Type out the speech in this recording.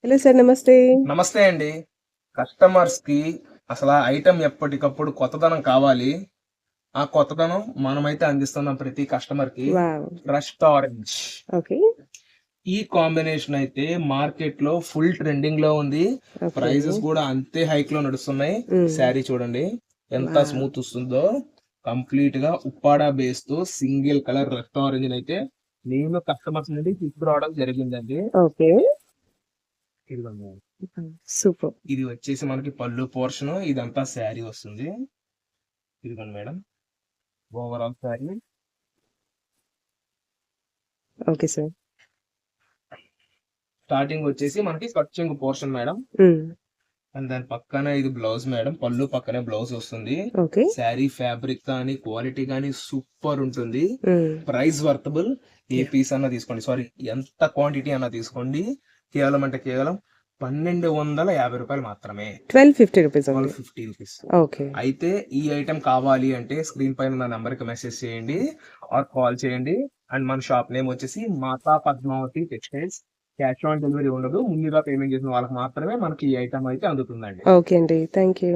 Hello sir నమస్తే. నమస్తే అండి. కస్టమర్స్‌కి అసల ఆ ఐటెమ్ ఎప్పటికప్పుడు కొత్తదనం కావాలి. ఆ కొత్తదనం మనమైతే అందిస్తున్నాం ప్రతి కస్టమర్‌కి. వావ్! Fresh orange. ఓకే. ఈ కాంబినేషన్ అయితే మార్కెట్‌లో ఫుల్ ట్రెండింగ్‌లో ఉంది. ఓకే. ప్రైజెస్ గూడా అంతే హైక్‌లో నడుస్తున్నాయి. హ్మ్. శారీ చూడండి ఎంత వావ్! స్మూత్ వస్తుందో. కంప్లీట్‌గా ఉప్పాడ బేస్‌తో సింగిల్ కలర్ రెడ్ ఆరెంజ్‌నైతే నేను కస్టమర్స్ నుండి తీసుకురావడం జరిగిందండి. ఓకే. ఇదిగోండి. సూపర్. ఇది వచ్చేసి మనకి పళ్ళు పోర్షను. ఇదంతా శారీ వస్తుంది. ఇదిగోండి madam. Overall sari. Okay sir. Starting వచ్చేసి మనకి కట్ చెంగు పోర్షన్ మేడం. హ్మ్. అండ్ దాని పక్కన ఇది బ్లౌజ్ మేడం. పళ్ళు పక్కనే బ్లౌజ్ వస్తుంది. ఓకే. శారీ ఫ్యాబ్రిక్ కానీ, క్వాలిటీ కానీ సూపర్ ఉంటుంది. హ్మ్. Price worthable. ఏ యాహ్! పీస్ అన్నా తీసుకోండి. సారీ ఎంత క్వాంటిటీ అన్నా తీసుకోండి. కేవలం అంటే కేవలం రూ. 1250 మాత్రమే. 1250 రూపీస్ ఓన్లీ. 1250 రూపీస్. ఓకే. అయితే ఈ ఐటెం కావాలి అంటే స్క్రీన్ పైన నా నంబర్‌కి మెసేజ్ చేయండి ఆర్ కాల్ చేయండి. అండ్ మన షాప్ నేమ్ వచ్చేసి Mata Padmavathi textiles. Cash on delivery ఉండదు. ముందుగా పేమెంట్ చేసిన వాళ్ళకి మాత్రమే మనకి ఈ ఐటెం అయితే అందుతుందండి. ఓకే అండి. Thank you.